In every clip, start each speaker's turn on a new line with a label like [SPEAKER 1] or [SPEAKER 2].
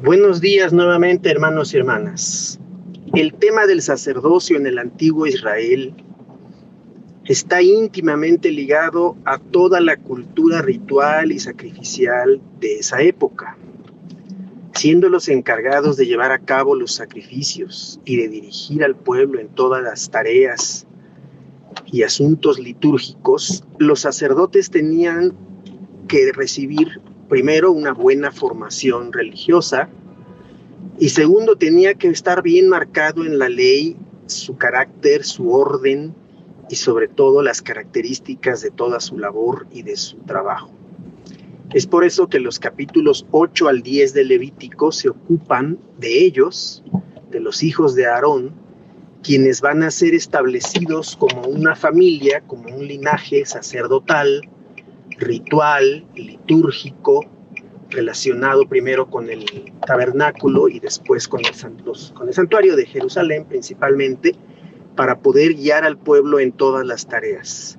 [SPEAKER 1] Buenos días nuevamente, hermanos y hermanas. El tema del sacerdocio en el antiguo Israel está íntimamente ligado a toda la cultura ritual y sacrificial de esa época, siendo los encargados de llevar a cabo los sacrificios y de dirigir al pueblo en todas las tareas y asuntos litúrgicos. Los sacerdotes tenían que recibir primero una buena formación religiosa y segundo tenía que estar bien marcado en la ley su carácter, su orden y sobre todo las características de toda su labor y de su trabajo. Es por eso que los capítulos 8 al 10 de Levítico se ocupan de ellos, de los hijos de Aarón, quienes van a ser establecidos como una familia, como un linaje sacerdotal, ritual, litúrgico, relacionado primero con el tabernáculo y después con el santuario de Jerusalén principalmente, para poder guiar al pueblo en todas las tareas.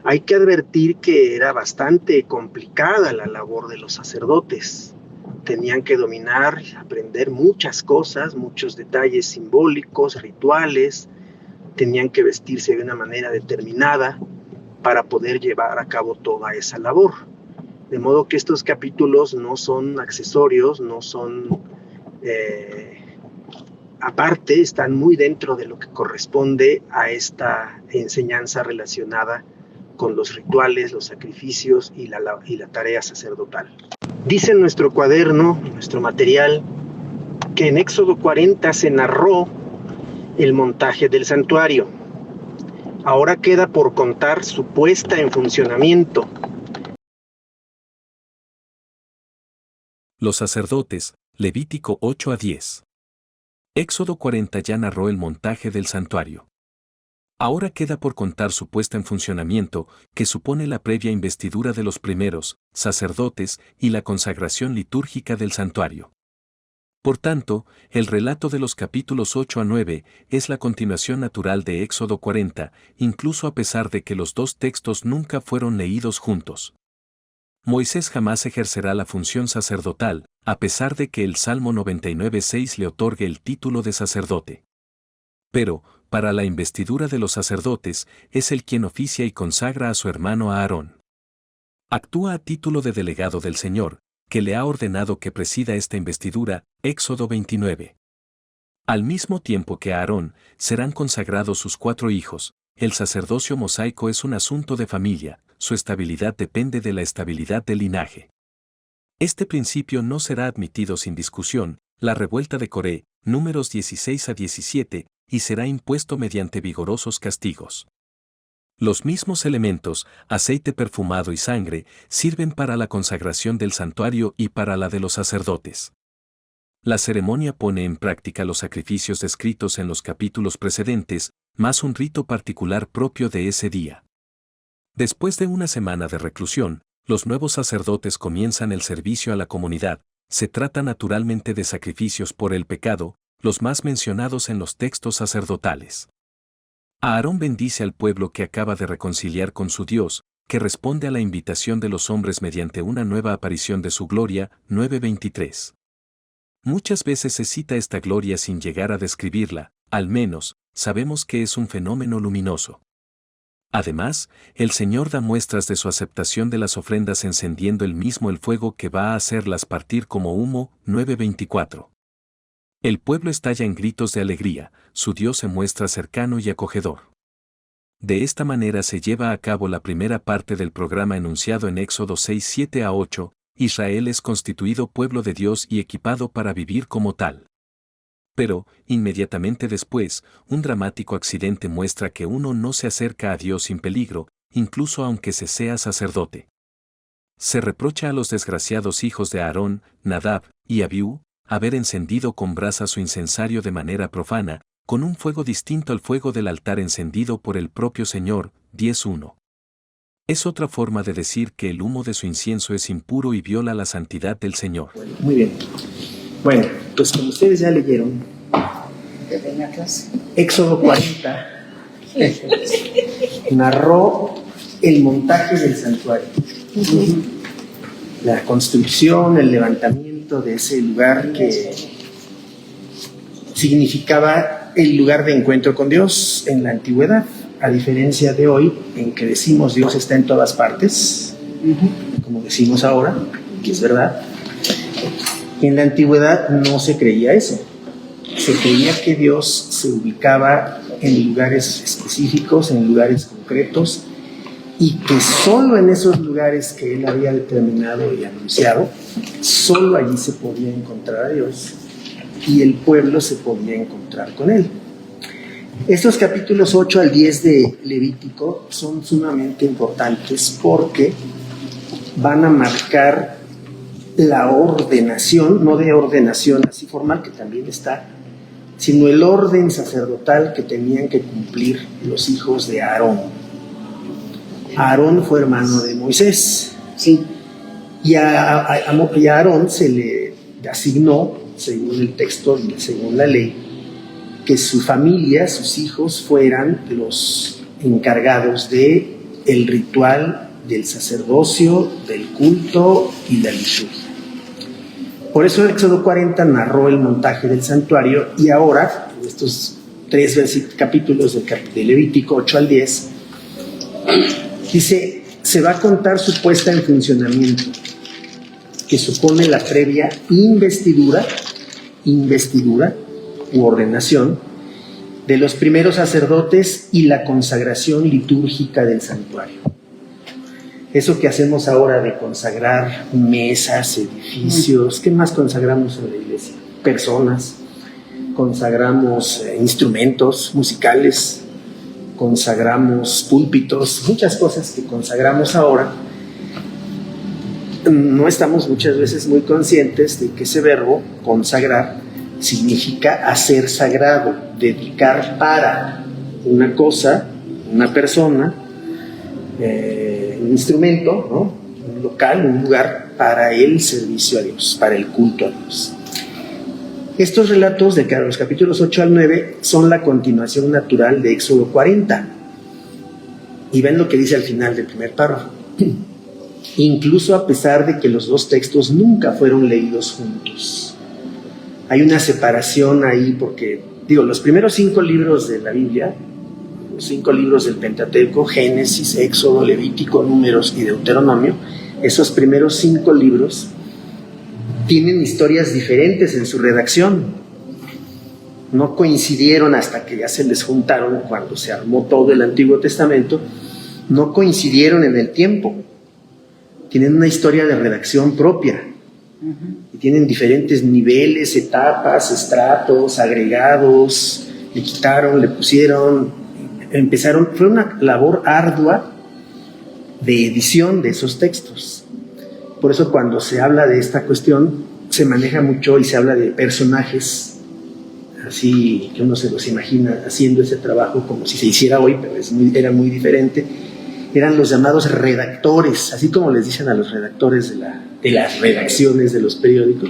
[SPEAKER 1] Hay que advertir que era bastante complicada la labor de los sacerdotes. Tenían que dominar, aprender muchas cosas, muchos detalles simbólicos, rituales, tenían que vestirse de una manera determinada para poder llevar a cabo toda esa labor. De modo que estos capítulos no son accesorios, no son aparte, están muy dentro de lo que corresponde a esta enseñanza relacionada con los rituales, los sacrificios y la tarea sacerdotal. Dice en nuestro cuaderno, en nuestro material, que en Éxodo 40 se narró el montaje del santuario. Ahora queda por contar su puesta en funcionamiento.
[SPEAKER 2] Los sacerdotes, Levítico 8 a 10. Éxodo 40 ya narró el montaje del santuario. Ahora queda por contar su puesta en funcionamiento, que supone la previa investidura de los primeros sacerdotes y la consagración litúrgica del santuario. Por tanto, el relato de los capítulos 8 a 9 es la continuación natural de Éxodo 40, incluso a pesar de que los dos textos nunca fueron leídos juntos. Moisés jamás ejercerá la función sacerdotal, a pesar de que el Salmo 99:6 le otorgue el título de sacerdote. Pero, para la investidura de los sacerdotes, es él quien oficia y consagra a su hermano Aarón. Actúa a título de delegado del Señor, que le ha ordenado que presida esta investidura, Éxodo 29. Al mismo tiempo que a Aarón, serán consagrados sus 4 hijos. El sacerdocio mosaico es un asunto de familia, su estabilidad depende de la estabilidad del linaje. Este principio no será admitido sin discusión, la revuelta de Coré, números 16 a 17, y será impuesto mediante vigorosos castigos. Los mismos elementos, aceite perfumado y sangre, sirven para la consagración del santuario y para la de los sacerdotes. La ceremonia pone en práctica los sacrificios descritos en los capítulos precedentes, más un rito particular propio de ese día. Después de una semana de reclusión, los nuevos sacerdotes comienzan el servicio a la comunidad. Se trata naturalmente de sacrificios por el pecado, los más mencionados en los textos sacerdotales. Aarón bendice al pueblo que acaba de reconciliar con su Dios, que responde a la invitación de los hombres mediante una nueva aparición de su gloria, 9:23. Muchas veces se cita esta gloria sin llegar a describirla, al menos, sabemos que es un fenómeno luminoso. Además, el Señor da muestras de su aceptación de las ofrendas encendiendo él mismo el fuego que va a hacerlas partir como humo, 9:24. El pueblo estalla en gritos de alegría, su Dios se muestra cercano y acogedor. De esta manera se lleva a cabo la primera parte del programa enunciado en Éxodo 6:7 a 8, Israel es constituido pueblo de Dios y equipado para vivir como tal. Pero, inmediatamente después, un dramático accidente muestra que uno no se acerca a Dios sin peligro, incluso aunque se sea sacerdote. Se reprocha a los desgraciados hijos de Aarón, Nadab y Abiú, haber encendido con brasa su incensario de manera profana, con un fuego distinto al fuego del altar encendido por el propio Señor, 10:1. Es otra forma de decir que el humo de su incienso es impuro y viola la santidad del Señor.
[SPEAKER 1] Muy bien. Bueno, pues como ustedes ya leyeron, Éxodo 40 narró el montaje del santuario. La construcción, el levantamiento, poquito de ese lugar que significaba el lugar de encuentro con Dios en la antigüedad, a diferencia de hoy, en que decimos Dios está en todas partes, como decimos ahora, que es verdad. En la antigüedad no se creía eso. Se creía que Dios se ubicaba en lugares específicos, en lugares concretos, y que solo en esos lugares que Él había determinado y anunciado, solo allí se podía encontrar a Dios y el pueblo se podía encontrar con Él. Estos capítulos 8 al 10 de Levítico son sumamente importantes porque van a marcar la ordenación, no de ordenación así formal, que también está, sino el orden sacerdotal que tenían que cumplir los hijos de Aarón. Aarón fue hermano de Moisés,
[SPEAKER 3] Sí.
[SPEAKER 1] y a Aarón se le asignó, según el texto y según la ley, que su familia, sus hijos, fueran los encargados de el ritual del sacerdocio, del culto y la liturgia. Por eso el Éxodo 40 narró el montaje del santuario, y ahora, en estos 3 capítulos de Levítico 8 al 10, dice, se va a contar su puesta en funcionamiento, que supone la previa investidura u ordenación de los primeros sacerdotes y la consagración litúrgica del santuario. Eso que hacemos ahora de consagrar mesas, edificios, ¿qué más consagramos en la iglesia? Personas, consagramos instrumentos musicales, consagramos púlpitos, muchas cosas que consagramos ahora. No estamos muchas veces muy conscientes de que ese verbo, consagrar, significa hacer sagrado, dedicar para una cosa, una persona, un instrumento, ¿no? Un local, un lugar para el servicio a Dios, para el culto a Dios. Estos relatos de los capítulos 8 al 9 son la continuación natural de Éxodo 40. Y ven lo que dice al final del primer párrafo. Incluso a pesar de que los dos textos nunca fueron leídos juntos. Hay una separación ahí porque, los primeros 5 libros de la Biblia, los 5 libros del Pentateuco, Génesis, Éxodo, Levítico, Números y Deuteronomio, esos primeros 5 libros tienen historias diferentes en su redacción. No coincidieron hasta que ya se les juntaron cuando se armó todo el Antiguo Testamento, no coincidieron en el tiempo. Tienen una historia de redacción propia. Y tienen diferentes niveles, etapas, estratos, agregados, le quitaron, le pusieron, empezaron, fue una labor ardua de edición de esos textos. Por eso cuando se habla de esta cuestión, se maneja mucho y se habla de personajes, así que uno se los imagina haciendo ese trabajo como si se hiciera hoy, pero era muy diferente. Eran los llamados redactores, así como les dicen a los redactores de las redacciones de los periódicos.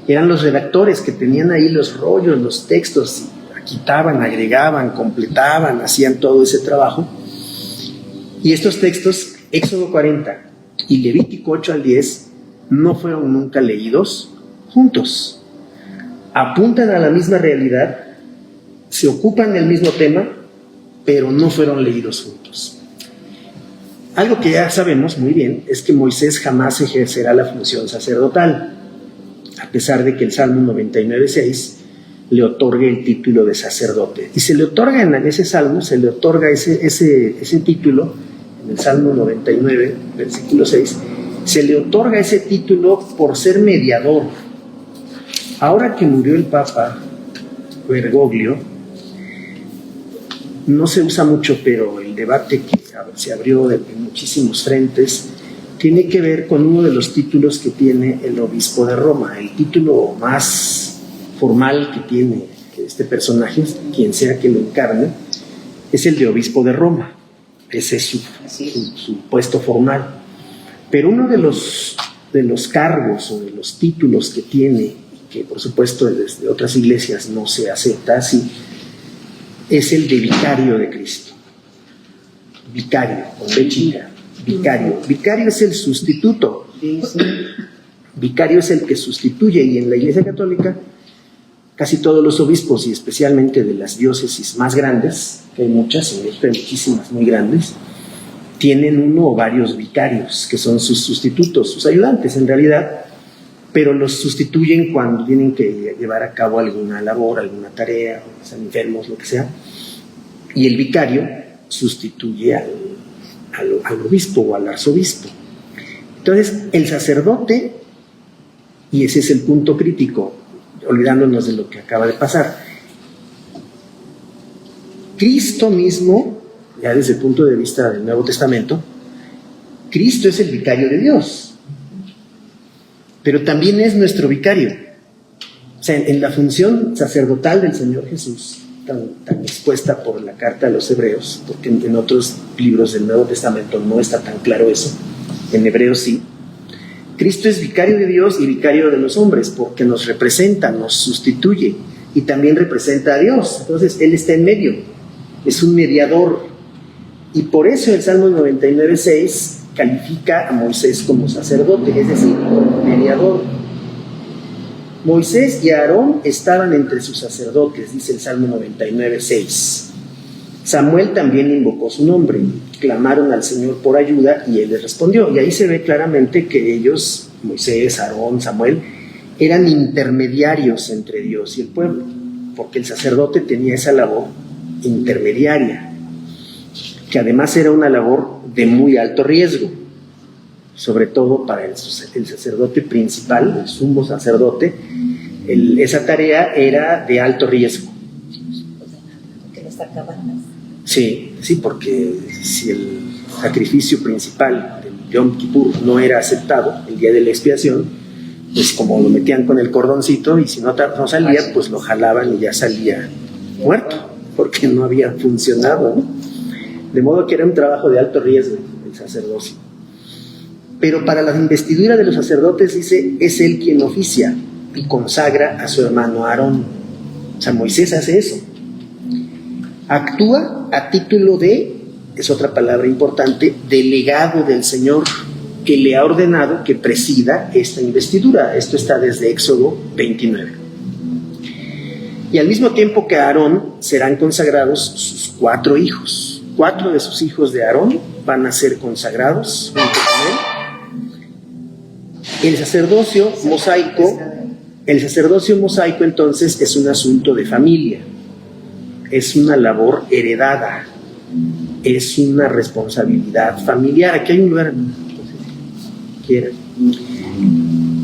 [SPEAKER 1] Eran los redactores que tenían ahí los rollos, los textos, quitaban, agregaban, completaban, hacían todo ese trabajo. Y estos textos, Éxodo 40 y Levítico 8 al 10, no fueron nunca leídos juntos. Apuntan a la misma realidad, se ocupan del mismo tema, pero no fueron leídos juntos. Algo que ya sabemos muy bien es que Moisés jamás ejercerá la función sacerdotal, a pesar de que el Salmo 99:6 le otorgue el título de sacerdote. Y se le otorga en ese salmo, se le otorga ese título, en el Salmo 99, versículo 6, se le otorga ese título por ser mediador. Ahora que murió el Papa Bergoglio, no se usa mucho, pero el debate que se abrió en muchísimos frentes tiene que ver con uno de los títulos que tiene el obispo de Roma. El título más formal que tiene este personaje, quien sea que lo encarne, es el de obispo de Roma. Ese es su puesto formal. Pero uno de los cargos o de los títulos que tiene, que por supuesto desde otras iglesias no se acepta así, es el de vicario de Cristo. Vicario, con B chica, vicario. Vicario es el sustituto. Vicario es el que sustituye, y en la Iglesia Católica casi todos los obispos, y especialmente de las diócesis más grandes, que hay muchas, en México hay muchísimas muy grandes, tienen uno o varios vicarios, que son sus sustitutos, sus ayudantes en realidad, pero los sustituyen cuando tienen que llevar a cabo alguna labor, alguna tarea, o están enfermos, lo que sea, y el vicario sustituye al obispo o al arzobispo. Entonces, el sacerdote, y ese es el punto crítico, olvidándonos de lo que acaba de pasar, Cristo mismo, ya desde el punto de vista del Nuevo Testamento, Cristo es el vicario de Dios, pero también es nuestro vicario. O sea, en la función sacerdotal del Señor Jesús, tan expuesta por la carta a los Hebreos, porque en otros libros del Nuevo Testamento no está tan claro eso, en Hebreos sí, Cristo es vicario de Dios y vicario de los hombres, porque nos representa, nos sustituye, y también representa a Dios. Entonces, Él está en medio, es un mediador, y por eso el Salmo 99:6 califica a Moisés como sacerdote, es decir, como mediador. Moisés y Aarón estaban entre sus sacerdotes, dice el Salmo 99:6. Samuel también invocó su nombre, clamaron al Señor por ayuda y Él les respondió. Y ahí se ve claramente que ellos, Moisés, Aarón, Samuel, eran intermediarios entre Dios y el pueblo, porque el sacerdote tenía esa labor intermediaria, que además era una labor de muy alto riesgo, sobre todo para el sacerdote principal, el sumo sacerdote. Esa tarea era de alto riesgo.
[SPEAKER 3] ¿Que los acaban?
[SPEAKER 1] Sí, porque si el sacrificio principal del Yom Kippur no era aceptado, el día de la expiación, pues como lo metían con el cordoncito, y si no salía, pues lo jalaban y ya salía muerto, porque no había funcionado, ¿no? De modo que era un trabajo de alto riesgo el sacerdocio. Pero para la investidura de los sacerdotes, dice, es él quien oficia y consagra a su hermano Aarón. O sea, Moisés hace eso. Actúa a título de, es otra palabra importante, delegado del Señor, que le ha ordenado que presida esta investidura. Esto está desde Éxodo 29. Y al mismo tiempo que a Aarón serán consagrados sus 4 hijos. 4 de sus hijos de Aarón van a ser consagrados junto con él. El sacerdocio mosaico entonces es un asunto de familia. Es una labor heredada, es una responsabilidad familiar. Aquí hay un lugar, ¿quieren?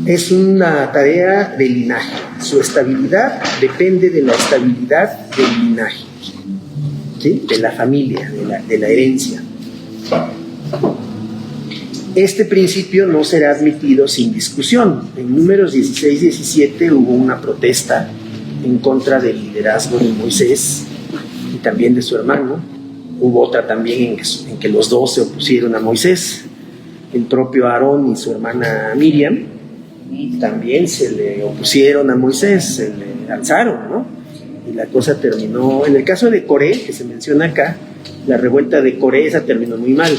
[SPEAKER 1] Es una tarea de linaje. Su estabilidad depende de la estabilidad del linaje, ¿sí? De la familia, de la herencia. Este principio no será admitido sin discusión. En Números 16-17 hubo una protesta en contra del liderazgo de Moisés y también de su hermano. Hubo otra también en que los dos se opusieron a Moisés. El propio Aarón y su hermana Miriam también se le opusieron a Moisés, se le alzaron, ¿no? Y la cosa terminó, en el caso de Coré, que se menciona acá, la revuelta de Coré, esa terminó muy mal.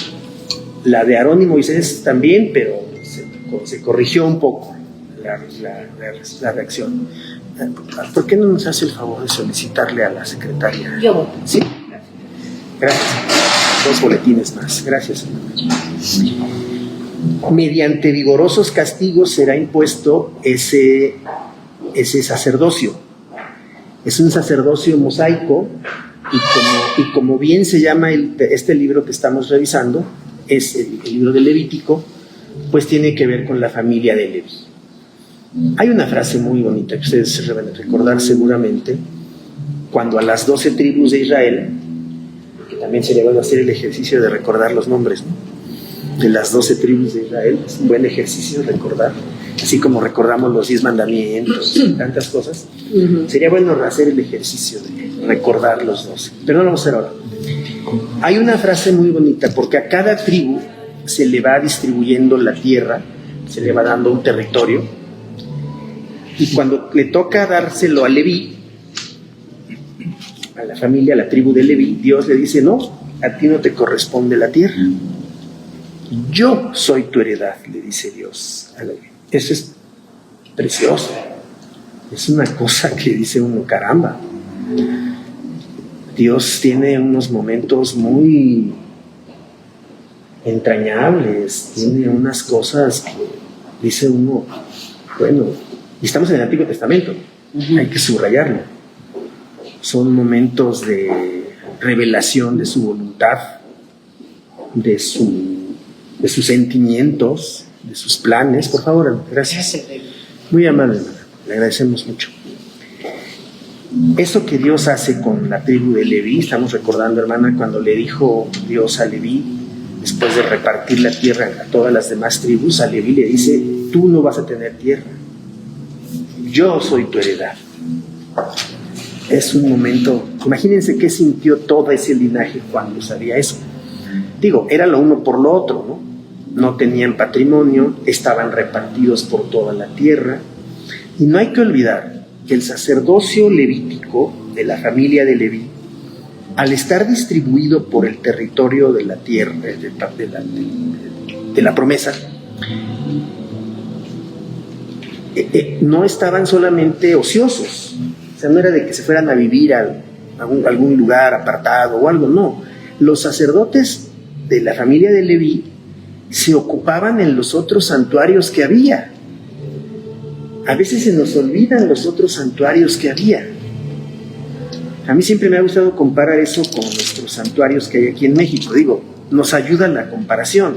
[SPEAKER 1] La de Aarón y Moisés también, pero se corrigió un poco la reacción. ¿Por qué no nos hace el favor de solicitarle a la secretaria?
[SPEAKER 3] Yo voy.
[SPEAKER 1] Sí. Gracias. 2 boletines más. Gracias. Mediante vigorosos castigos será impuesto ese sacerdocio. Es un sacerdocio mosaico y como bien se llama este libro que estamos revisando, es el libro de Levítico, pues tiene que ver con la familia de Leví. Hay una frase muy bonita que ustedes se van a recordar seguramente, cuando a las 12 tribus de Israel, que también sería bueno hacer el ejercicio de recordar los nombres, ¿no? De las 12 tribus de Israel, es un buen ejercicio recordar, así como recordamos los 10 mandamientos y tantas cosas. Sería bueno hacer el ejercicio de recordar los 12, pero no lo vamos a hacer ahora. Hay una frase muy bonita, porque a cada tribu se le va distribuyendo la tierra, se le va dando un territorio, y cuando le toca dárselo a Leví, a la familia, a la tribu de Leví, Dios le dice: no, a ti no te corresponde la tierra, yo soy tu heredad, le dice Dios a Leví. Eso es precioso. Es una cosa que dice uno, caramba. Dios tiene unos momentos muy entrañables, tiene unas cosas que dice uno, bueno, y estamos en el Antiguo Testamento, hay que subrayarlo. Son momentos de revelación de su voluntad, de sus sentimientos, de sus planes. Por favor, gracias. Muy amable, hermana, le agradecemos mucho. Eso que Dios hace con la tribu de Leví, estamos recordando, hermana, cuando le dijo Dios a Leví, después de repartir la tierra a todas las demás tribus, a Leví le dice, tú no vas a tener tierra, yo soy tu heredad. Es un momento, imagínense qué sintió todo ese linaje cuando sabía eso. Digo, era lo uno por lo otro, ¿no? No tenían patrimonio, estaban repartidos por toda la tierra. Y no hay que olvidar que el sacerdocio levítico de la familia de Leví, al estar distribuido por el territorio de la tierra, de la promesa, no estaban solamente ociosos. O sea, no era de que se fueran a vivir a algún lugar apartado o algo, no. Los sacerdotes de la familia de Leví se ocupaban en los otros santuarios que había. A veces se nos olvidan los otros santuarios que había. A mí siempre me ha gustado comparar eso con nuestros santuarios que hay aquí en México. Digo, nos ayuda la comparación,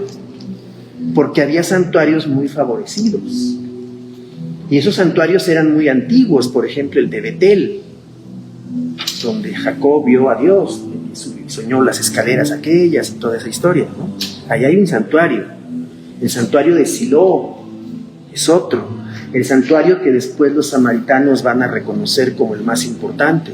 [SPEAKER 1] porque había santuarios muy favorecidos. Y esos santuarios eran muy antiguos, por ejemplo el de Betel, donde Jacob vio a Dios, y soñó las escaleras aquellas y toda esa historia, ¿no? Allá hay un santuario. El santuario de Silo es otro. El santuario que después los samaritanos van a reconocer como el más importante.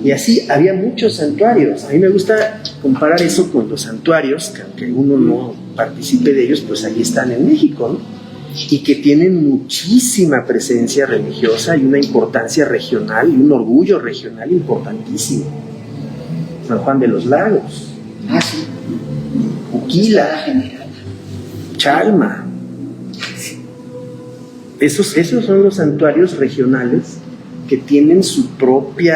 [SPEAKER 1] Y así había muchos santuarios. A mí me gusta comparar eso con los santuarios, que aunque uno no participe de ellos, pues ahí están en México, ¿no? Y que tienen muchísima presencia religiosa y una importancia regional y un orgullo regional importantísimo. San Juan de los Lagos,
[SPEAKER 3] Sí.
[SPEAKER 1] Uquila, Chalma. Esos son los santuarios regionales que tienen su propio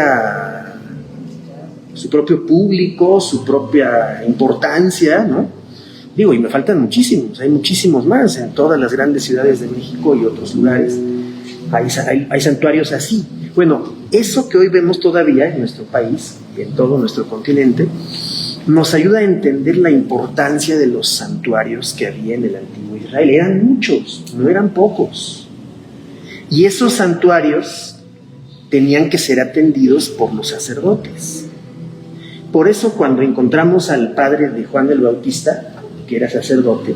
[SPEAKER 1] público, su propia importancia, ¿no? Digo, y me faltan muchísimos, hay muchísimos más en todas las grandes ciudades de México y otros lugares. Hay santuarios así. Bueno, eso que hoy vemos todavía en nuestro país y en todo nuestro continente, nos ayuda a entender la importancia de los santuarios que había en el antiguo Israel. Eran muchos, no eran pocos. Y esos santuarios tenían que ser atendidos por los sacerdotes. Por eso cuando encontramos al padre de Juan el Bautista, que era sacerdote,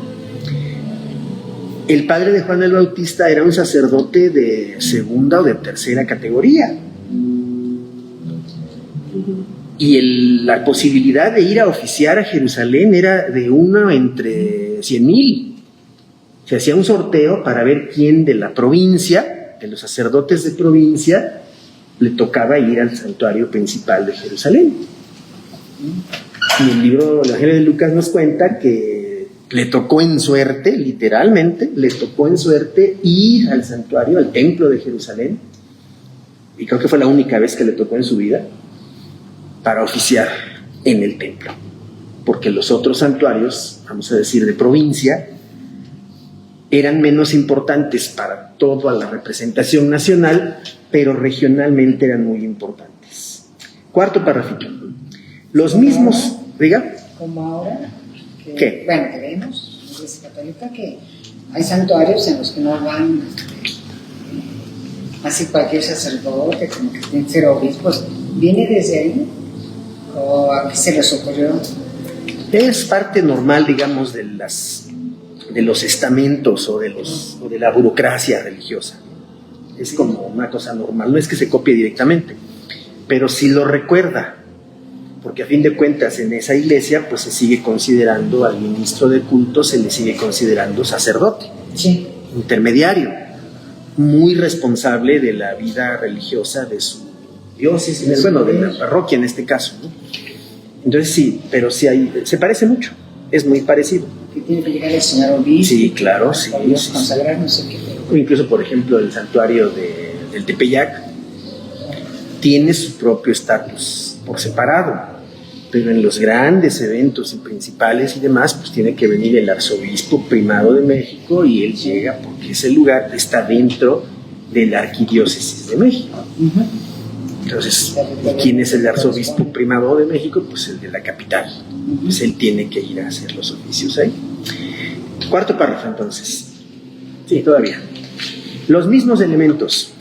[SPEAKER 1] el padre de Juan el Bautista era un sacerdote de segunda o de tercera categoría. Y la posibilidad de ir a oficiar a Jerusalén era de uno entre 100,000. Se hacía un sorteo para ver quién de la provincia, de los sacerdotes de provincia, le tocaba ir al santuario principal de Jerusalén. Y el libro del Evangelio de Lucas nos cuenta que le tocó en suerte, literalmente, le tocó en suerte ir al santuario, al templo de Jerusalén, y creo que fue la única vez que le tocó en su vida, para oficiar en el templo, porque los otros santuarios, vamos a decir de provincia, eran menos importantes para toda la representación nacional, pero regionalmente eran muy importantes. Cuarto párrafito. Los mismos, diga.
[SPEAKER 3] Como ahora,
[SPEAKER 1] ¿Qué?
[SPEAKER 3] Bueno, que vemos, en la Iglesia Católica, que hay santuarios en los que no van así cualquier sacerdote, como que tienen que ser obispos. ¿Viene desde ahí? ¿O a qué se les ocurrió?
[SPEAKER 1] Es parte normal, digamos, de los estamentos o de la burocracia religiosa. Es como una cosa normal, no es que se copie directamente, pero sí lo recuerda, porque a fin de cuentas en esa iglesia pues se sigue considerando al ministro de culto, se le sigue considerando sacerdote,
[SPEAKER 3] Sí.
[SPEAKER 1] intermediario, muy responsable de la vida religiosa de su diócesis, bueno, de la parroquia en este caso, ¿no? Entonces sí, pero sí se parece mucho, es muy parecido.
[SPEAKER 3] Que tiene que llegar el señor obispo.
[SPEAKER 1] Sí, claro, sí,
[SPEAKER 3] Dios
[SPEAKER 1] sí,
[SPEAKER 3] consagrar, no sé qué, pero
[SPEAKER 1] O incluso, por ejemplo, el santuario del Tepeyac tiene su propio estatus por separado, pero en los grandes eventos y principales y demás, pues tiene que venir el arzobispo primado de México y él llega porque ese lugar está dentro de la arquidiócesis de México. Entonces, ¿quién es el arzobispo primado de México? Pues el de la capital. Pues él tiene que ir a hacer los oficios ahí. Cuarto párrafo, entonces. Sí, todavía. Los mismos elementos,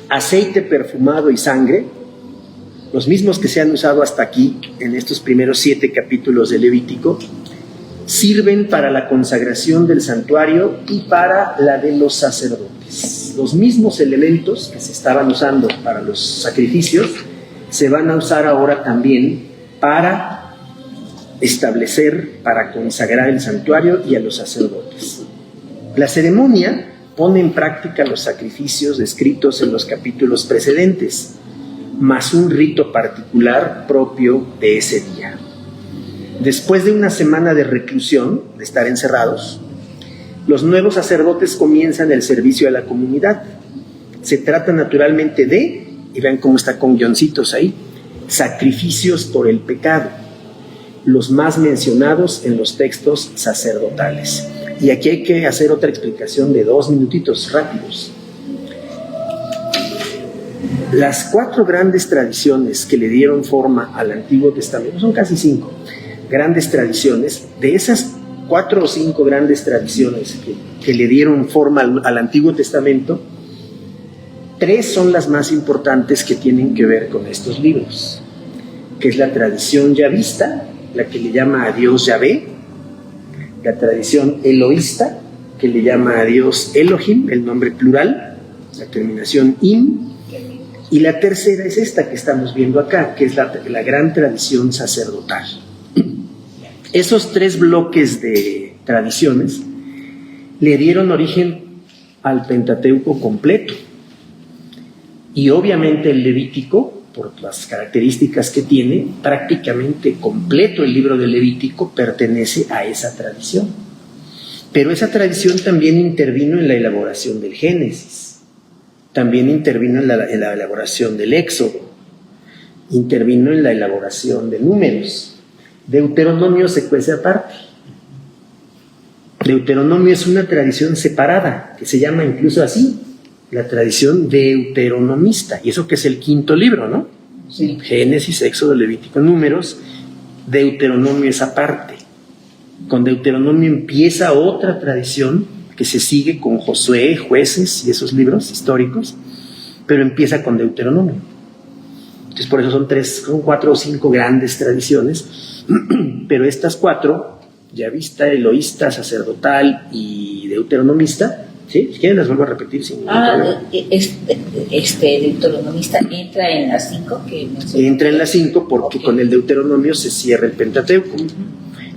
[SPEAKER 1] aceite perfumado y sangre, los mismos que se han usado hasta aquí en estos primeros 7 capítulos de Levítico, sirven para la consagración del santuario y para la de los sacerdotes. Los mismos elementos que se estaban usando para los sacrificios se van a usar ahora también para establecer, para consagrar el santuario y a los sacerdotes. La ceremonia pone en práctica los sacrificios descritos en los capítulos precedentes, más un rito particular propio de ese día. Después de una semana de reclusión, de estar encerrados, los nuevos sacerdotes comienzan el servicio a la comunidad. Se trata naturalmente de, y vean cómo está con guioncitos ahí, sacrificios por el pecado, los más mencionados en los textos sacerdotales. Y aquí hay que hacer otra explicación de 2 minutitos rápidos. Las 4 grandes tradiciones que le dieron forma al Antiguo Testamento, son casi 5 grandes tradiciones, de esas 4 o 5 grandes tradiciones que le dieron forma al Antiguo Testamento, 3 son las más importantes que tienen que ver con estos libros, que es la tradición yavista, la que le llama a Dios Yahvé, la tradición eloísta, que le llama a Dios Elohim, el nombre plural, la terminación im, y la tercera es esta que estamos viendo acá, que es la gran tradición sacerdotal. Esos 3 bloques de tradiciones le dieron origen al Pentateuco completo, y obviamente el Levítico, por las características que tiene, prácticamente completo el libro del Levítico pertenece a esa tradición. Pero esa tradición también intervino en la elaboración del Génesis, también intervino en la elaboración del Éxodo, intervino en la elaboración de Números. Deuteronomio se cuece aparte. Deuteronomio es una tradición separada, que se llama incluso así, la tradición deuteronomista, y eso que es el 5.º libro, ¿no? Sí. Génesis, Éxodo, Levítico, Números. Deuteronomio es aparte. Con Deuteronomio empieza otra tradición que se sigue con Josué, Jueces y esos libros históricos, pero empieza con Deuteronomio. Entonces por eso son 4 o 5 grandes tradiciones, pero estas 4, yavista, eloísta, sacerdotal y deuteronomista, ¿sí? Si quieren las vuelvo a repetir.
[SPEAKER 3] Deuteronomista entra en las 5 que mencioné.
[SPEAKER 1] Entra en las 5 porque con el Deuteronomio se cierra el Pentateuco.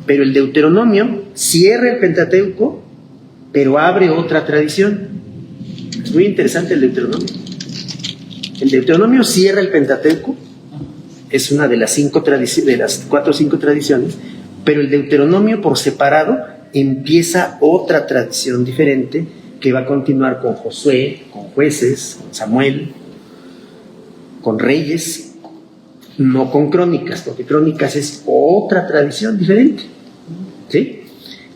[SPEAKER 1] Pero el Deuteronomio cierra el Pentateuco, pero abre otra tradición. Es muy interesante el Deuteronomio. El Deuteronomio cierra el Pentateuco, es una de las 4 o 5 tradiciones, pero el Deuteronomio por separado empieza otra tradición diferente que va a continuar con Josué, con Jueces, con Samuel, con Reyes, no con Crónicas, porque Crónicas es otra tradición diferente, ¿sí?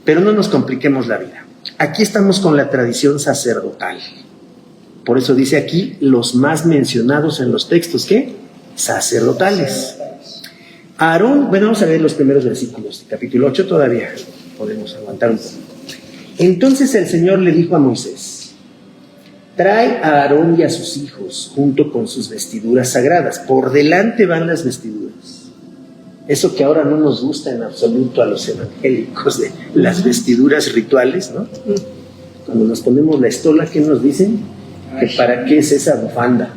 [SPEAKER 1] Pero no nos compliquemos la vida. Aquí estamos con la tradición sacerdotal. Por eso dice aquí los más mencionados en los textos, ¿qué? Sacerdotales. Aarón, bueno, vamos a ver los primeros versículos, capítulo 8 todavía, podemos aguantar un poco. Entonces el Señor le dijo a Moisés: trae a Aarón y a sus hijos junto con sus vestiduras sagradas. Por delante van las vestiduras. Eso que ahora no nos gusta en absoluto a los evangélicos, de las vestiduras rituales, ¿no? Cuando nos ponemos la estola, ¿qué nos dicen? Que para qué es esa bufanda.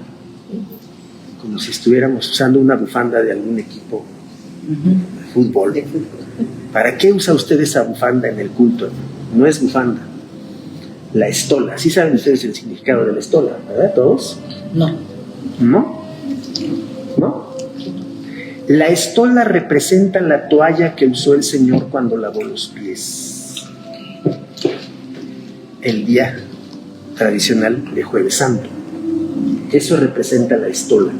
[SPEAKER 1] Como si estuviéramos usando una bufanda de algún equipo de fútbol. ¿Para qué usa usted esa bufanda en el culto? No es bufanda. La estola. ¿Sí saben ustedes el significado de la estola, verdad, todos?
[SPEAKER 3] No.
[SPEAKER 1] ¿No? ¿No? La estola representa la toalla que usó el Señor cuando lavó los pies. El día tradicional de Jueves Santo. Eso representa la estola.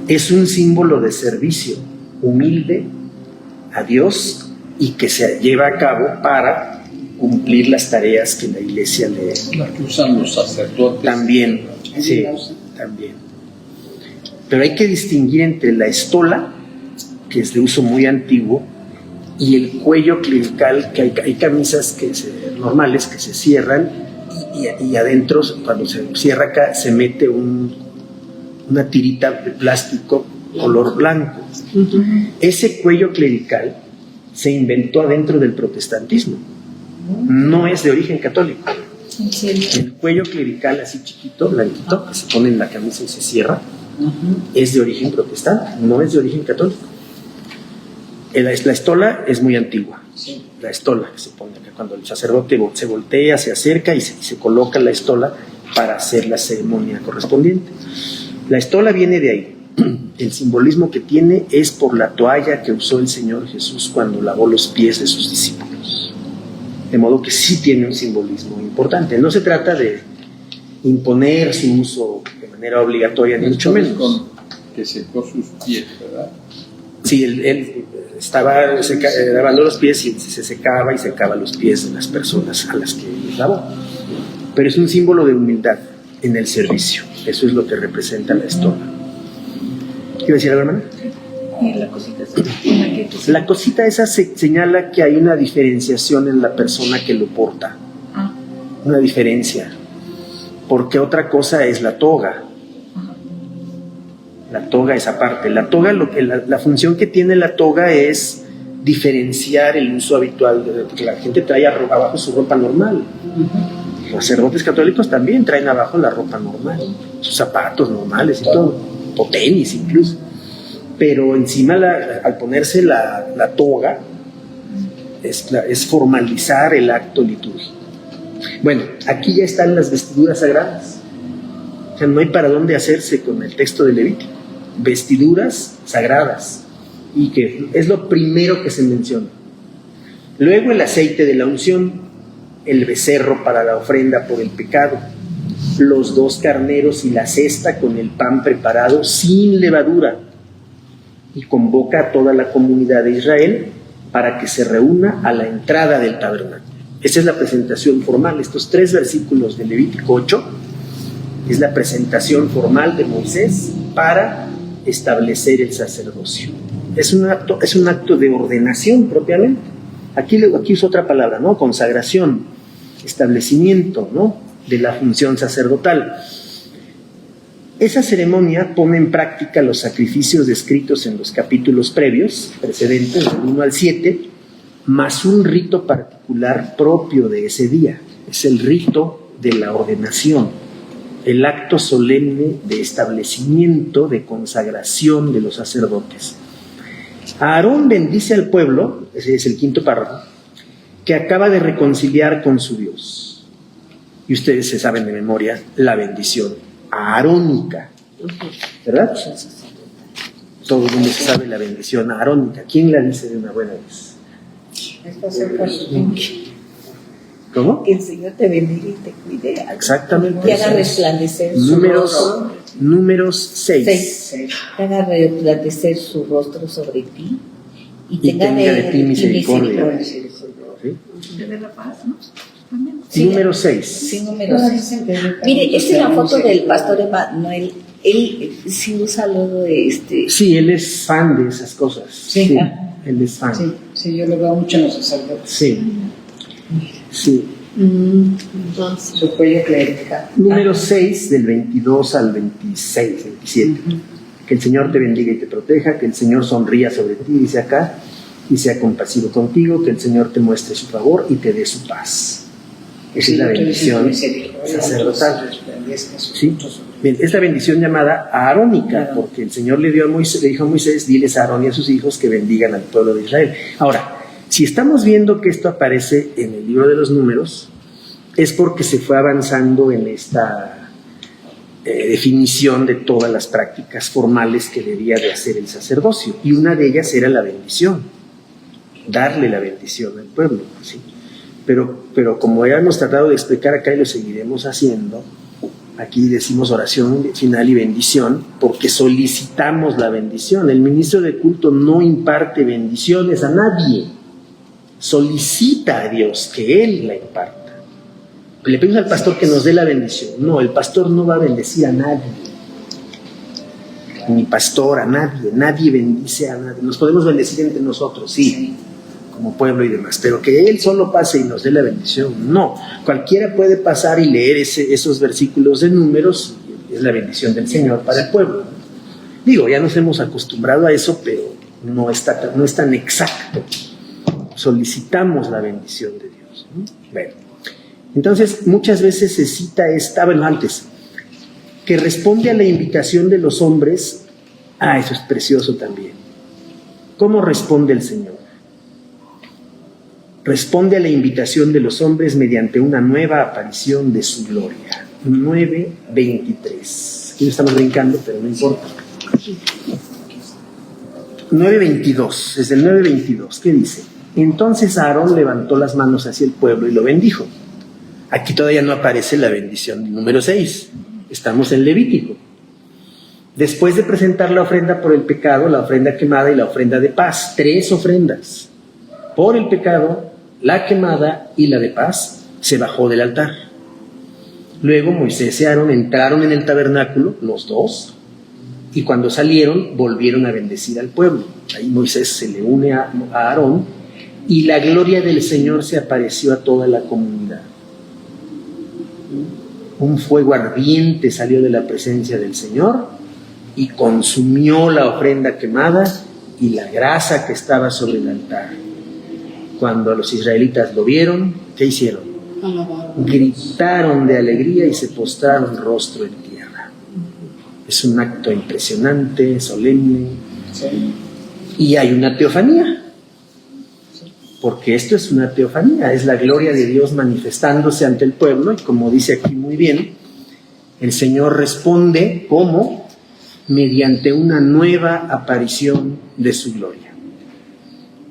[SPEAKER 1] Es un símbolo de servicio humilde a Dios y que se lleva a cabo para cumplir las tareas que la Iglesia le...
[SPEAKER 4] La que usan los sacerdotes.
[SPEAKER 1] También, sí, también. Pero hay que distinguir entre la estola, que es de uso muy antiguo, y el cuello clerical, que hay camisas normales que se cierran y adentro, cuando se cierra acá, se mete una tirita de plástico color blanco. Ese cuello clerical se inventó adentro del protestantismo, no es de origen católico. El cuello clerical así chiquito, blanquito, que se pone en la camisa y se cierra, es de origen protestante, no es de origen católico. La estola es muy antigua. La estola que se pone acá cuando el sacerdote se voltea, se acerca y se coloca la estola para hacer la ceremonia correspondiente. La estola viene de ahí. El simbolismo que tiene es por la toalla que usó el Señor Jesús cuando lavó los pies de sus discípulos. De modo que sí tiene un simbolismo importante. No se trata de imponer su uso de manera obligatoria, ni mucho menos.
[SPEAKER 4] Que secó sus pies, ¿verdad?
[SPEAKER 1] Sí, él estaba lavando los pies y se secaba y secaba los pies de las personas a las que lavó. Pero es un símbolo de humildad en el servicio. Eso es lo que representa la estola. ¿Qué iba a decir, hermana? La cosita esa señala que hay una diferenciación en la persona que lo porta. Una diferencia. Porque otra cosa es la toga. La toga es aparte. La toga, la función que tiene la toga es diferenciar el uso habitual, porque la gente trae abajo su ropa normal. Los sacerdotes católicos también traen abajo la ropa normal, sus zapatos normales y todo, o tenis incluso. Pero encima, al ponerse la toga, es formalizar el acto litúrgico. Bueno, aquí ya están las vestiduras sagradas. O sea, no hay para dónde hacerse con el texto de Levítico. Vestiduras sagradas, y que es lo primero que se menciona. Luego el aceite de la unción, el becerro para la ofrenda por el pecado, los 2 carneros y la cesta con el pan preparado sin levadura, y convoca a toda la comunidad de Israel para que se reúna a la entrada del tabernáculo. Esa es la presentación formal. Estos 3 versículos de Levítico 8 es la presentación formal de Moisés para establecer el sacerdocio. Es un acto de ordenación propiamente. Aquí uso otra palabra, ¿no? Consagración, establecimiento, ¿no?, de la función sacerdotal. Esa ceremonia pone en práctica los sacrificios descritos en los capítulos precedentes, del 1 al 7, más un rito particular propio de ese día. Es el rito de la ordenación, el acto solemne de establecimiento, de consagración de los sacerdotes. Aarón bendice al pueblo, ese es el 5º párrafo, que acaba de reconciliar con su Dios. Y ustedes se saben de memoria la bendición aarónica, ¿verdad? Todo el mundo se sabe la bendición aarónica. ¿Quién la dice de una buena vez? ¿Cómo?
[SPEAKER 5] Que el Señor te bendiga y te cuide.
[SPEAKER 1] Exactamente.
[SPEAKER 5] Que haga resplandecer su rostro.
[SPEAKER 1] Números 6.
[SPEAKER 5] Que haga resplandecer su rostro sobre ti y
[SPEAKER 1] tenga de ti misericordia.
[SPEAKER 5] ¿Sí?
[SPEAKER 6] De la paz, ¿no?
[SPEAKER 5] Sí,
[SPEAKER 1] número 6.
[SPEAKER 5] Sí, número 6. Mire, esta es la foto del pastor Emanuel. Él sí usa luego
[SPEAKER 1] Sí, él es fan de esas cosas.
[SPEAKER 3] Sí.
[SPEAKER 1] Él es fan.
[SPEAKER 3] Sí, yo lo veo mucho en los sacerdotes.
[SPEAKER 1] Sí.
[SPEAKER 3] Entonces, su cuello clerical.
[SPEAKER 1] Número 6, del 22 al 26, 27. Que el Señor te bendiga y te proteja, que el Señor sonría sobre ti, dice acá, y sea compasivo contigo, que el Señor te muestre su favor y te dé su paz. Esa es la bendición sacerdotal. ¿Sí? Bien, es la bendición llamada aarónica, porque el Señor le dijo a Moisés, diles a Aarón y a sus hijos que bendigan al pueblo de Israel. Ahora, si estamos viendo que esto aparece en el libro de los Números, es porque se fue avanzando en esta definición de todas las prácticas formales que debía de hacer el sacerdocio, y una de ellas era la bendición, darle la bendición al pueblo, ¿sí? Pero como ya hemos tratado de explicar acá y lo seguiremos haciendo, aquí decimos oración final y bendición porque solicitamos la bendición. El ministro de culto no imparte bendiciones a nadie, solicita a Dios que Él la imparta. Le pedimos al pastor que nos dé la bendición. No, el pastor no va a bendecir a nadie, ni pastor, a nadie. Nadie bendice a nadie. Nos podemos bendecir entre nosotros, sí, como pueblo y demás, pero que Él solo pase y nos dé la bendición, no. Cualquiera puede pasar y leer esos versículos de Números, es la bendición del Señor para el pueblo. Digo, ya nos hemos acostumbrado a eso, pero no es tan exacto. Solicitamos la bendición de Dios, ¿no? Bueno, entonces muchas veces se cita antes, que responde a la invitación de los hombres. Eso es precioso también. ¿Cómo responde el Señor? Responde a la invitación de los hombres mediante una nueva aparición de su gloria. 9:23. Aquí lo estamos brincando, pero no importa. 9:22, desde el 9:22, ¿qué dice? Entonces Aarón levantó las manos hacia el pueblo y lo bendijo. Aquí todavía no aparece la bendición del número 6. Estamos en Levítico. Después de presentar la ofrenda por el pecado, la ofrenda quemada y la ofrenda de paz, 3 ofrendas. Por el pecado, la quemada y la de paz, se bajó del altar. Luego Moisés y Aarón entraron en el tabernáculo, los dos, y cuando salieron volvieron a bendecir al pueblo. Ahí Moisés se le une a Aarón y la gloria del Señor se apareció a toda la comunidad. Un fuego ardiente salió de la presencia del Señor y consumió la ofrenda quemada y la grasa que estaba sobre el altar. Cuando los israelitas lo vieron, ¿qué hicieron? Gritaron de alegría y se postraron rostro en tierra. Es un acto impresionante, solemne. Y hay una teofanía, porque esto es una teofanía, es la gloria de Dios manifestándose ante el pueblo, y como dice aquí muy bien, el Señor responde ¿cómo? Mediante una nueva aparición de su gloria.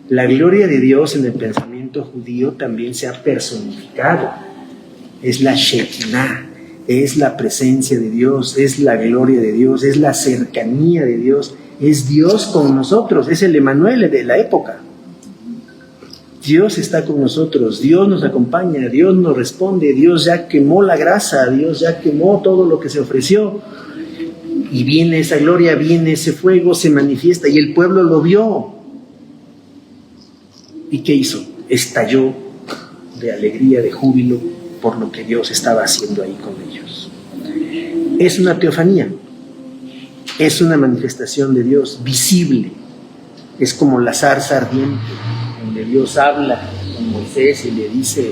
[SPEAKER 1] La gloria de Dios en el pensamiento judío también se ha personificado. Es la Shekinah, es la presencia de Dios, es la gloria de Dios, es la cercanía de Dios, es Dios con nosotros, es el Emanuel de la época. Dios está con nosotros, Dios nos acompaña, Dios nos responde, Dios ya quemó la grasa, Dios ya quemó todo lo que se ofreció. Y viene esa gloria, viene ese fuego, se manifiesta y el pueblo lo vio. ¿Y qué hizo? Estalló de alegría, de júbilo por lo que Dios estaba haciendo ahí con ellos. Es una teofanía, es una manifestación de Dios visible. Es como la zarza ardiente, donde Dios habla con Moisés y le dice: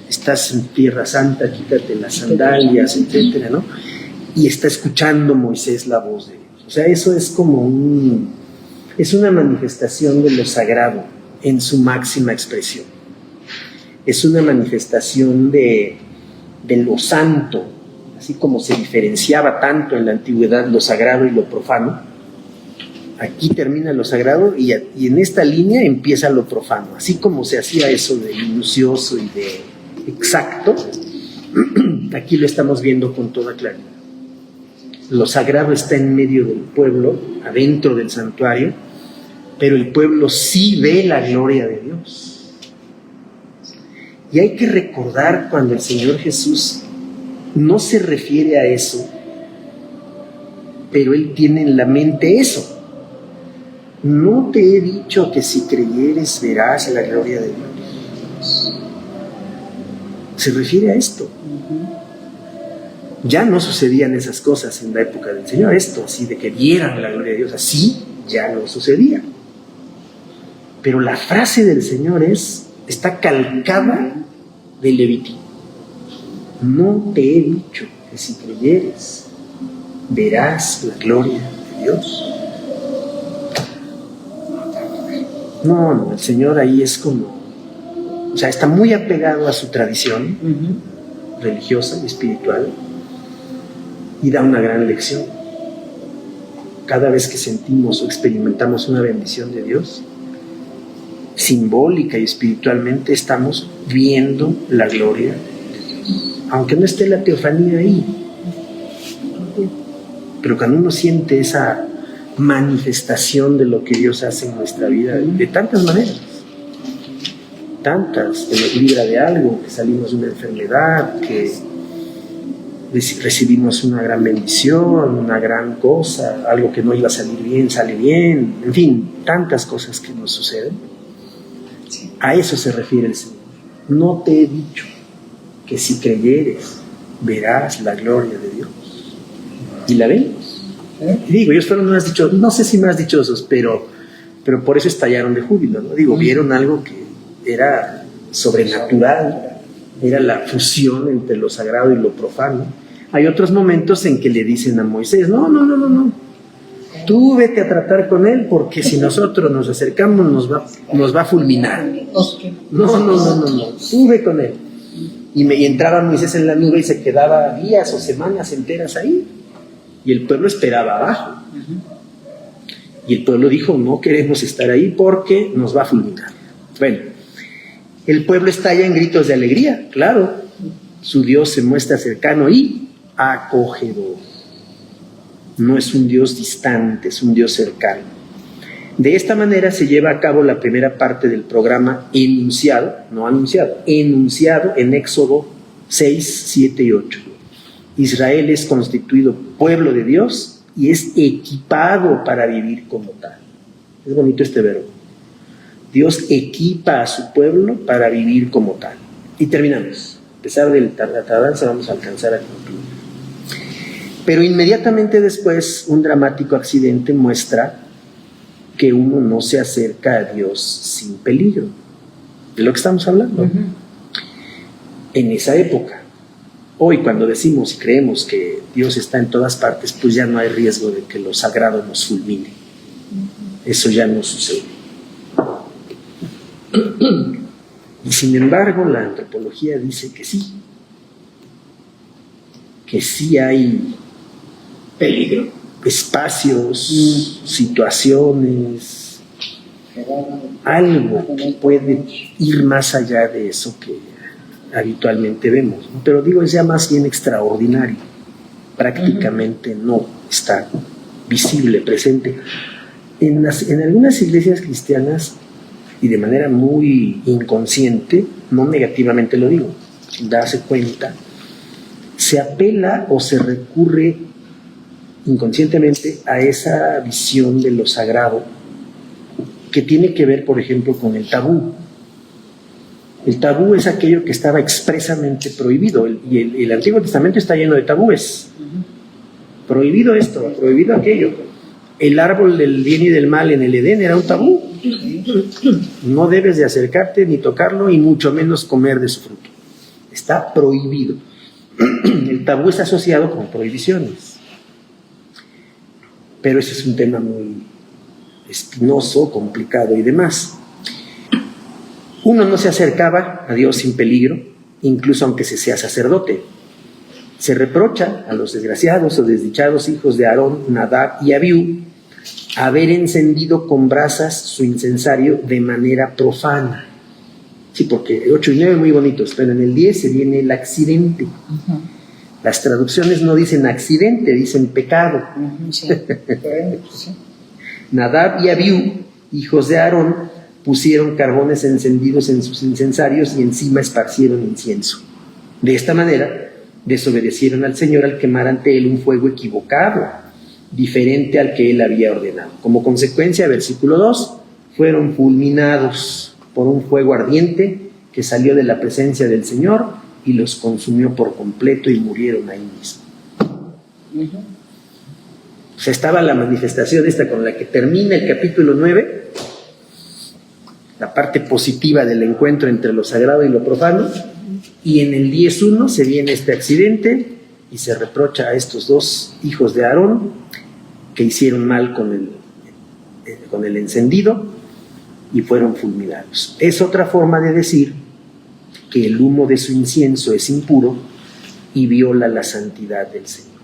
[SPEAKER 1] estás en tierra santa, quítate las sandalias, etcétera, ¿no? Y está escuchando Moisés la voz de Dios. O sea, eso es como es una manifestación de lo sagrado en su máxima expresión. Es una manifestación de lo santo, así como se diferenciaba tanto en la antigüedad lo sagrado y lo profano. Aquí termina lo sagrado y en esta línea empieza lo profano. Así como se hacía eso de minucioso y de exacto, aquí lo estamos viendo con toda claridad. Lo sagrado está en medio del pueblo, adentro del santuario, pero el pueblo sí ve la gloria de Dios. Y hay que recordar cuando el Señor Jesús no se refiere a eso, pero Él tiene en la mente eso. No te he dicho que si creyeres verás la gloria de Dios. Se refiere a esto. Ya no sucedían esas cosas en la época del Señor, esto así de que vieran la gloria de Dios, así ya no sucedía. Pero la frase del Señor está calcada del Levítico. No te he dicho que si creyeres verás la gloria de Dios. No, el Señor ahí es como, o sea, está muy apegado a su tradición religiosa y espiritual y da una gran lección. Cada vez que sentimos o experimentamos una bendición de Dios, simbólica y espiritualmente estamos viendo la gloria de Dios, aunque no esté la teofanía ahí. Pero cuando uno siente esa manifestación de lo que Dios hace en nuestra vida, de tantas maneras, tantas, que nos libra de algo, que salimos de una enfermedad, que recibimos una gran bendición, una gran cosa, algo que no iba a salir bien, sale bien, en fin, tantas cosas que nos suceden. A eso se refiere el Señor. No te he dicho que si creyeres verás la gloria de Dios. Y la vemos. Y digo, ellos fueron más dichosos, no sé si más dichosos, pero por eso estallaron de júbilo, ¿no? Digo, vieron algo que era sobrenatural, era la fusión entre lo sagrado y lo profano. Hay otros momentos en que le dicen a Moisés, no, tú vete a tratar con él, porque si nosotros nos acercamos nos va a fulminar. No, tú ve con él. Y entraba Moisés en la nube y se quedaba días o semanas enteras ahí, y el pueblo esperaba abajo. Y el pueblo dijo, no queremos estar ahí porque nos va a fulminar. Bueno, el pueblo estalla en gritos de alegría, claro, su Dios se muestra cercano y acogedor. No es un Dios distante, es un Dios cercano. De esta manera se lleva a cabo la primera parte del programa enunciado, no anunciado, enunciado en Éxodo 6, 7 y 8. Israel es constituido pueblo de Dios y es equipado para vivir como tal. Es bonito este verbo. Dios equipa a su pueblo para vivir como tal. Y terminamos. A pesar de la tardanza, vamos a alcanzar a concluir. Pero inmediatamente después, un dramático accidente muestra que uno no se acerca a Dios sin peligro. De lo que estamos hablando. En esa época. Hoy, cuando decimos y creemos que Dios está en todas partes, pues ya no hay riesgo de que lo sagrado nos fulmine. Eso ya no sucede. Y sin embargo, la antropología dice que sí hay peligro, espacios, situaciones, algo que puede ir más allá de eso que habitualmente vemos, ¿no? Pero digo, es ya más bien extraordinario, prácticamente no está visible, presente. En algunas iglesias cristianas, y de manera muy inconsciente, no negativamente lo digo, sin darse cuenta, se apela o se recurre inconscientemente a esa visión de lo sagrado que tiene que ver, por ejemplo, con el tabú. El tabú es aquello que estaba expresamente prohibido, y el Antiguo Testamento está lleno de tabúes. Prohibido esto, prohibido aquello. El árbol del bien y del mal en el Edén era un tabú. No debes de acercarte ni tocarlo, y mucho menos comer de su fruto. Está prohibido. El tabú está asociado con prohibiciones. Pero ese es un tema muy espinoso, complicado y demás. Uno no se acercaba a Dios sin peligro, incluso aunque se sea sacerdote. Se reprocha a los desgraciados o desdichados hijos de Aarón, Nadab y Abiú haber encendido con brasas su incensario de manera profana. Sí, porque 8 y 9 muy bonitos, pero en el 10 se viene el accidente. Las traducciones no dicen accidente, dicen pecado. Nadab y Abiú, hijos de Aarón, pusieron carbones encendidos en sus incensarios y encima esparcieron incienso. De esta manera, desobedecieron al Señor al quemar ante él un fuego equivocado, diferente al que él había ordenado. Como consecuencia, versículo 2, fueron fulminados por un fuego ardiente que salió de la presencia del Señor y los consumió por completo y murieron ahí mismo. O sea, estaba la manifestación esta con la que termina el capítulo 9, la parte positiva del encuentro entre lo sagrado y lo profano, y en el 10.1 se viene este accidente y se reprocha a estos dos hijos de Aarón que hicieron mal con el encendido y fueron fulminados. Es otra forma de decir que el humo de su incienso es impuro y viola la santidad del Señor.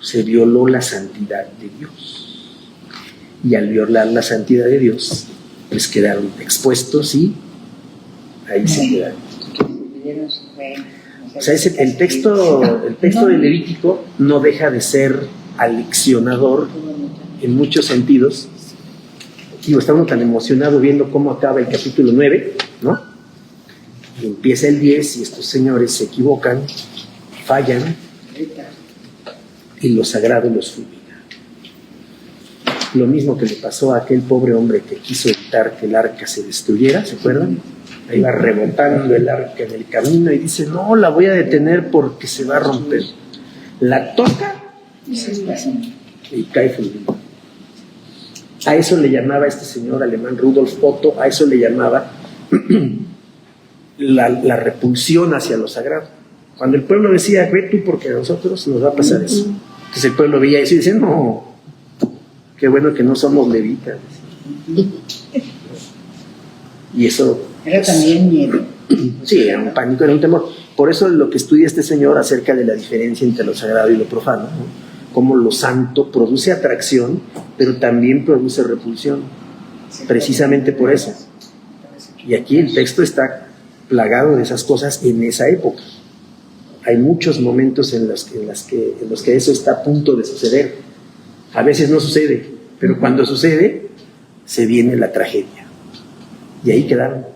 [SPEAKER 1] Se violó la santidad de Dios. Y al violar la santidad de Dios,
[SPEAKER 6] pues quedaron expuestos y ahí se quedaron. O sea, el texto de Levítico no deja de ser aleccionador en muchos sentidos. Digo, estamos tan emocionados viendo cómo acaba el capítulo 9, ¿no? Y empieza el 10 y estos señores se equivocan, fallan y lo sagrado los fulmina. Lo mismo que le pasó a aquel pobre hombre que quiso evitar que el arca se destruyera, ¿se acuerdan? Ahí va rebotando el arca en el camino y dice, no, la voy a detener porque se va a romper. La toca y cae fulminado. A eso le llamaba este señor alemán Rudolf Otto, a eso le llamaba la repulsión hacia lo sagrado. Cuando el pueblo decía, ve tú porque a nosotros nos va a pasar eso. Entonces el pueblo veía eso y decía, no, qué bueno que no somos levitas. Y eso...
[SPEAKER 3] Era también miedo.
[SPEAKER 6] Sí, era un pánico, era un temor. Por eso lo que estudia este señor acerca de la diferencia entre lo sagrado y lo profano, ¿no? Cómo lo santo produce atracción, pero también produce repulsión. Precisamente por eso. Y aquí el texto está plagado de esas cosas en esa época. Hay muchos momentos en los que eso está a punto de suceder. A veces no sucede, pero cuando sucede, se viene la tragedia. Y ahí quedaron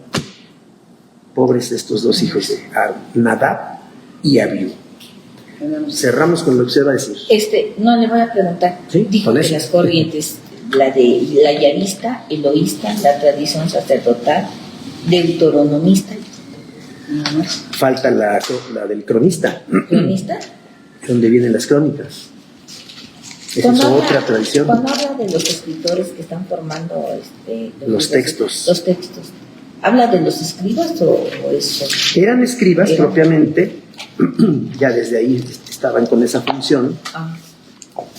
[SPEAKER 6] pobres estos dos hijos de Nadab y Abiú. Cerramos con lo que usted va a decir.
[SPEAKER 5] No, le voy a preguntar.
[SPEAKER 6] ¿Sí?
[SPEAKER 5] Dijo que las corrientes, la yarista, eloísta, la tradición sacerdotal, deuteronomista.
[SPEAKER 6] Falta la del cronista.
[SPEAKER 5] ¿Cronista?
[SPEAKER 6] Donde vienen las crónicas. Esa es otra tradición.
[SPEAKER 5] Cuando habla de los escritores que están formando
[SPEAKER 6] los textos.
[SPEAKER 5] Los textos. ¿Habla de los escribas o eso?
[SPEAKER 6] Eran escribas propiamente, ya desde ahí estaban con esa función,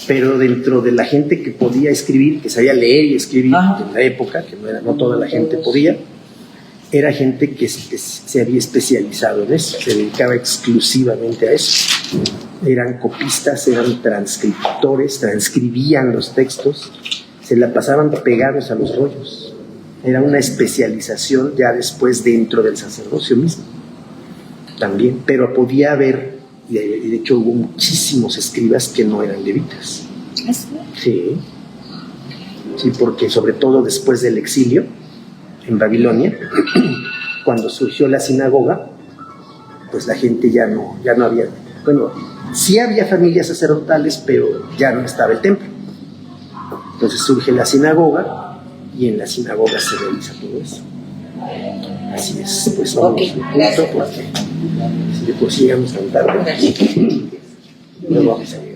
[SPEAKER 6] pero dentro de la gente que podía escribir, que sabía leer y escribir en la época, que no toda la gente podía, era gente que se había especializado en eso, se dedicaba exclusivamente a eso. Eran copistas, eran transcriptores, transcribían los textos, se la pasaban pegados a los rollos. Era una especialización ya después dentro del sacerdocio mismo también, pero podía haber, y de hecho hubo muchísimos escribas que no eran levitas. Sí, porque sobre todo después del exilio en Babilonia, cuando surgió la sinagoga, pues la gente ya no había, bueno, sí había familias sacerdotales, pero ya no estaba el templo. Entonces surge la sinagoga y en la sinagoga se realiza todo eso. Así es, pues vamos un punto porque si de por sí llegamos tan tarde, no vamos a ir.